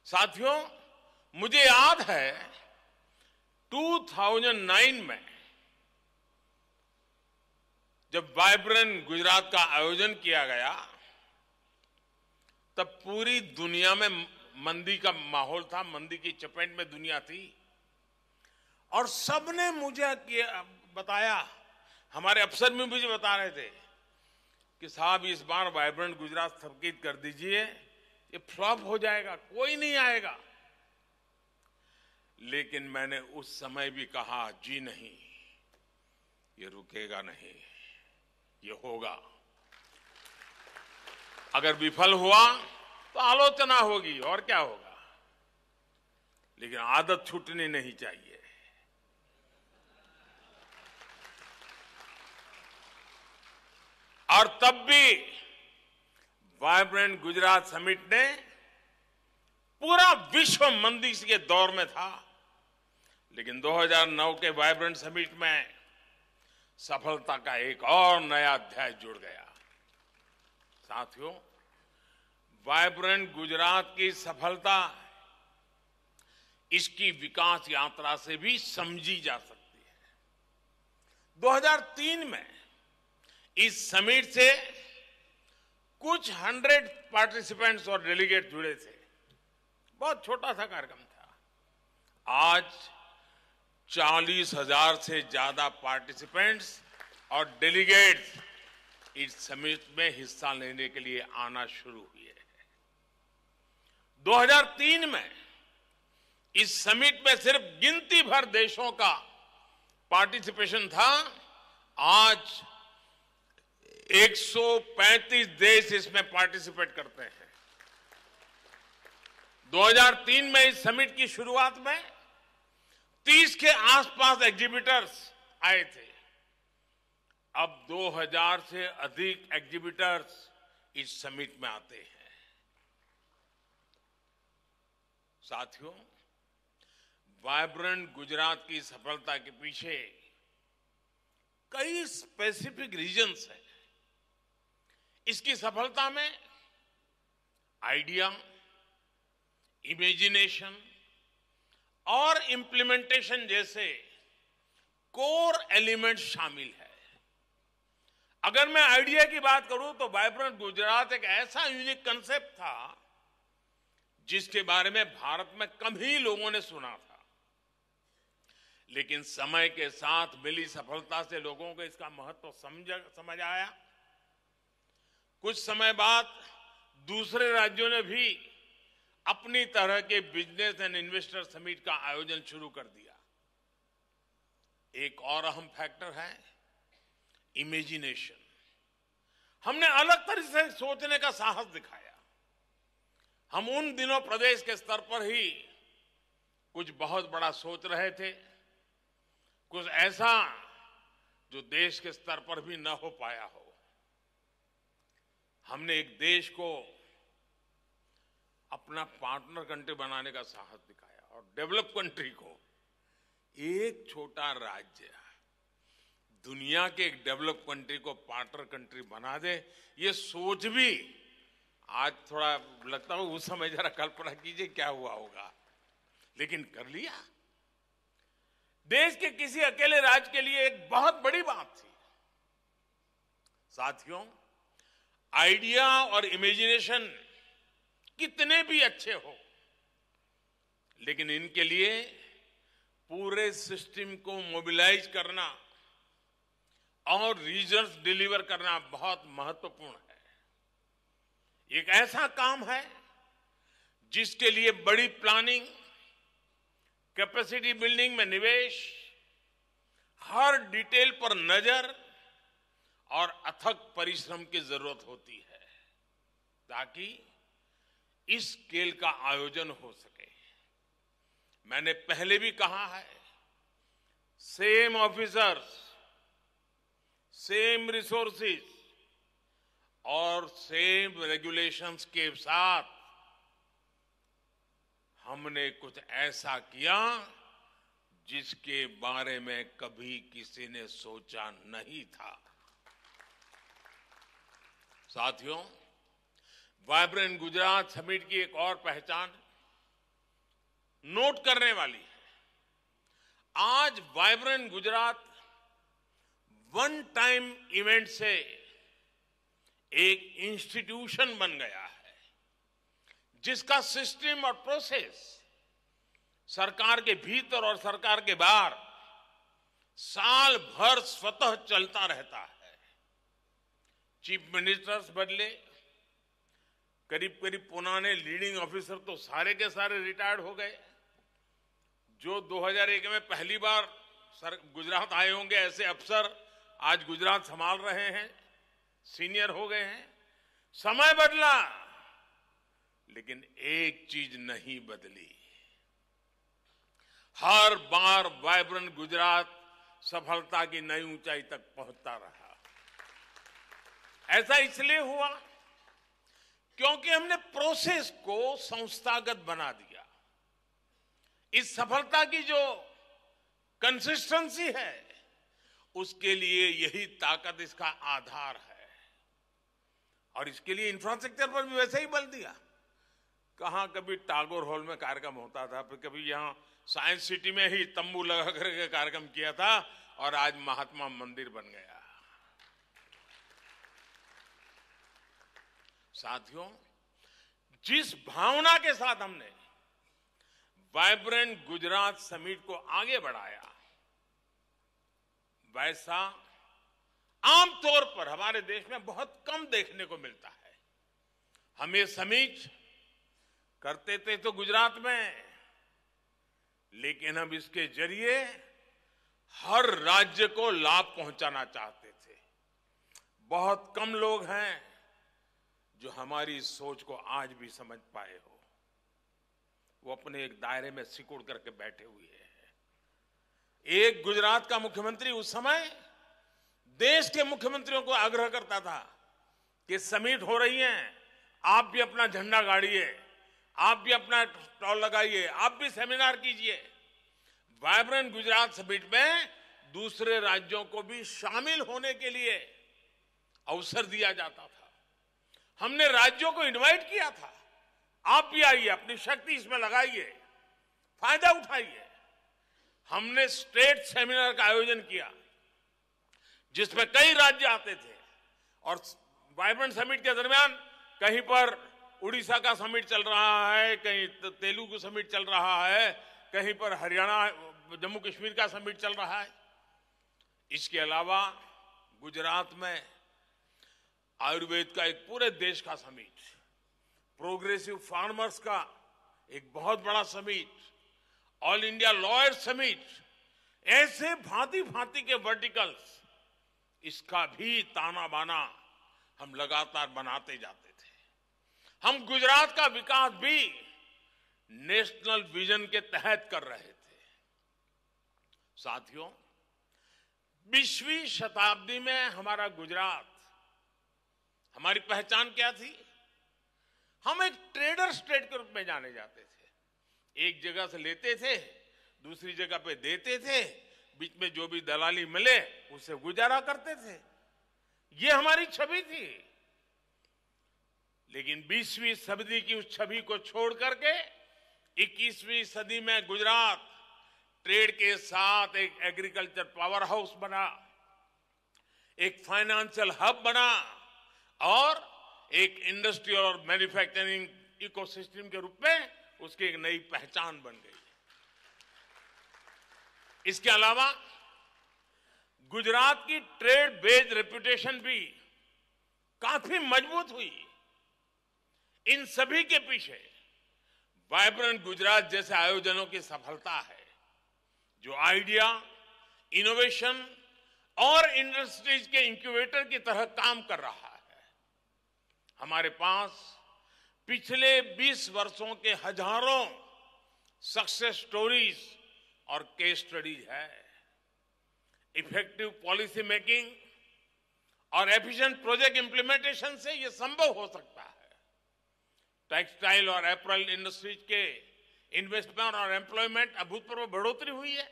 साथियों, मुझे याद है 2009 में जब वाइब्रेंट गुजरात का आयोजन किया गया तब पूरी दुनिया में मंदी का माहौल था, मंदी की चपेट में दुनिया थी और सबने मुझे बताया, हमारे अफसर भी मुझे बता रहे थे कि साहब इस बार वाइब्रेंट गुजरात स्थगित कर दीजिए, ये फ्लॉप हो जाएगा, कोई नहीं आएगा। लेकिन मैंने उस समय भी कहा, जी नहीं, ये रुकेगा नहीं, ये होगा। अगर विफल हुआ तो आलोचना होगी और क्या होगा, लेकिन आदत छूटनी नहीं चाहिए। और तब भी वाइब्रेंट गुजरात समिट ने, पूरा विश्व मंदी के दौर में था, लेकिन 2009 के वाइब्रेंट समिट में सफलता का एक और नया अध्याय जुड़ गया। साथियों, वाइब्रेंट गुजरात की सफलता इसकी विकास यात्रा से भी समझी जा सकती है। 2003 में इस समिट से कुछ 100 पार्टिसिपेंट्स और डेलीगेट जुड़े थे, बहुत छोटा सा कार्यक्रम था। आज 40,000 से ज्यादा पार्टिसिपेंट्स और डेलीगेट्स इस समिट में हिस्सा लेने के लिए आना शुरू हुए हैं। 2003 में इस समिट में सिर्फ गिनती भर देशों का पार्टिसिपेशन था, आज 135 देश इसमें पार्टिसिपेट करते हैं। 2003 में इस समिट की शुरुआत में 30 के आसपास एग्जीबिटर्स आए थे। अब 2000 से अधिक एग्जीबिटर्स इस समिट में आते हैं। साथियों, वाइब्रेंट गुजरात की सफलता के पीछे कई स्पेसिफिक रीजंस हैं। इसकी सफलता में आइडिया, इमेजिनेशन और इंप्लीमेंटेशन जैसे कोर एलिमेंट शामिल है। अगर मैं आइडिया की बात करूं तो वाइब्रेंट गुजरात एक ऐसा यूनिक कंसेप्ट था जिसके बारे में भारत में कम ही लोगों ने सुना था, लेकिन समय के साथ मिली सफलता से लोगों को इसका महत्व समझ आया। कुछ समय बाद दूसरे राज्यों ने भी अपनी तरह के बिजनेस एंड इन्वेस्टर समिट का आयोजन शुरू कर दिया। एक और अहम फैक्टर है इमेजिनेशन। हमने अलग तरह से सोचने का साहस दिखाया। हम उन दिनों प्रदेश के स्तर पर ही कुछ बहुत बड़ा सोच रहे थे, कुछ ऐसा जो देश के स्तर पर भी न हो पाया हो। हमने एक देश को अपना पार्टनर कंट्री बनाने का साहस दिखाया और डेवलप कंट्री को एक छोटा राज्य दुनिया के एक डेवलप कंट्री को पार्टनर कंट्री बना दे, ये सोच भी आज थोड़ा लगता है, उस समय जरा कल्पना कीजिए क्या हुआ होगा, लेकिन कर लिया। देश के किसी अकेले राज्य के लिए एक बहुत बड़ी बात थी। साथियों, आइडिया और इमेजिनेशन कितने भी अच्छे हो, लेकिन इनके लिए पूरे सिस्टम को मोबिलाइज करना और रिजल्ट्स डिलीवर करना बहुत महत्वपूर्ण है। एक ऐसा काम है जिसके लिए बड़ी प्लानिंग, कैपेसिटी बिल्डिंग में निवेश, हर डिटेल पर नजर और अथक परिश्रम की जरूरत होती है ताकि इस स्केल का आयोजन हो सके। मैंने पहले भी कहा है, सेम ऑफिसर्स, सेम रिसोर्सेज और सेम रेगुलेशंस के साथ हमने कुछ ऐसा किया जिसके बारे में कभी किसी ने सोचा नहीं था। साथियों, वाइब्रेंट गुजरात समिट की एक और पहचान नोट करने वाली है। आज vibrant Gujarat one time event से एक इंस्टीट्यूशन बन गया है, जिसका सिस्टम और प्रोसेस सरकार के भीतर और सरकार के बाहर साल भर स्वतः चलता रहता है। चीफ मिनिस्टर्स बदले, करीब करीब पुराने लीडिंग ऑफिसर तो सारे के सारे रिटायर्ड हो गए। जो 2001 में पहली बार गुजरात आए होंगे ऐसे अफसर आज गुजरात संभाल रहे हैं, सीनियर हो गए हैं। समय बदला, लेकिन एक चीज नहीं बदली। हर बार वाइब्रेंट गुजरात सफलता की नई ऊंचाई तक पहुंचता रहा। ऐसा इसलिए हुआ क्योंकि हमने प्रोसेस को संस्थागत बना दिया। इस सफलता की जो कंसिस्टेंसी है, उसके लिए यही ताकत इसका आधार है। और इसके लिए इंफ्रास्ट्रक्चर पर भी वैसे ही बल दिया। कहां कभी टागोर हॉल में कार्यक्रम होता था, फिर कभी यहां साइंस सिटी में ही तंबू लगा करके कार्यक्रम किया था, और आज महात्मा मंदिर बन गया। साथियों, जिस भावना के साथ हमने वाइब्रेंट गुजरात समिट को आगे बढ़ाया, वैसा आमतौर पर हमारे देश में बहुत कम देखने को मिलता है। हम ये समिट करते थे तो गुजरात में, लेकिन हम इसके जरिए हर राज्य को लाभ पहुंचाना चाहते थे। बहुत कम लोग हैं जो हमारी सोच को आज भी समझ पाए हो। वो अपने एक दायरे में सिकुड़ करके बैठे हुए हैं। एक गुजरात का मुख्यमंत्री उस समय देश के मुख्यमंत्रियों को आग्रह करता था कि समिट हो रही है, आप भी अपना झंडा गाड़िए, आप भी अपना स्टॉल लगाइए, आप भी सेमिनार कीजिए। वाइब्रेंट गुजरात समिट में दूसरे राज्यों को भी शामिल होने के लिए अवसर दिया जाता था। हमने राज्यों को इनवाइट किया था, आप भी आइए, अपनी शक्ति इसमें लगाइए, फायदा उठाइए। हमने स्टेट सेमिनार का आयोजन किया, जिसमें कई राज्य आते थे। और वाइब्रेंट समिट के दरमियान कहीं पर उड़ीसा का समिट चल रहा है, कहीं तेलुगु समिट चल रहा है, कहीं पर हरियाणा जम्मू कश्मीर का समिट चल रहा है। इसके अलावा गुजरात में आयुर्वेद का एक पूरे देश का समिट, प्रोग्रेसिव फार्मर्स का एक बहुत बड़ा summit, all India lawyer summit, ऐसे भांति भांति के वर्टिकल्स, इसका भी ताना बाना हम लगातार बनाते जाते थे। हम गुजरात का विकास भी नेशनल विजन के तहत कर रहे थे। साथियों, 20वीं शताब्दी में हमारा गुजरात, हमारी पहचान क्या थी? हम एक ट्रेडर स्टेट के रूप में जाने जाते थे। एक जगह से लेते थे, दूसरी जगह पे देते थे, बीच में जो भी दलाली मिले उससे गुजारा करते थे। ये हमारी छवि थी। लेकिन 20वीं सदी की उस छवि को छोड़ करके 21वीं सदी में गुजरात ट्रेड के साथ एक एग्रीकल्चर पावर हाउस बना, एक फाइनेंशियल हब बना और एक इंडस्ट्रियल और मैन्युफैक्चरिंग इकोसिस्टम के रूप में उसकी एक नई पहचान बन गई। इसके अलावा गुजरात की ट्रेड बेस्ड रेपुटेशन भी काफी मजबूत हुई। इन सभी के पीछे वाइब्रेंट गुजरात जैसे आयोजनों की सफलता है, जो आइडिया, इनोवेशन और इंडस्ट्रीज के इंक्यूबेटर की तरह काम कर रहा है। हमारे पास पिछले 20 वर्षों के हजारों सक्सेस स्टोरीज और केस स्टडीज है। इफेक्टिव पॉलिसी मेकिंग और एफिशिएंट प्रोजेक्ट इंप्लीमेंटेशन से यह संभव हो सकता है। टेक्सटाइल और एपरल इंडस्ट्रीज के इन्वेस्टमेंट और एम्प्लॉयमेंट अभूतपूर्व बढ़ोतरी हुई है।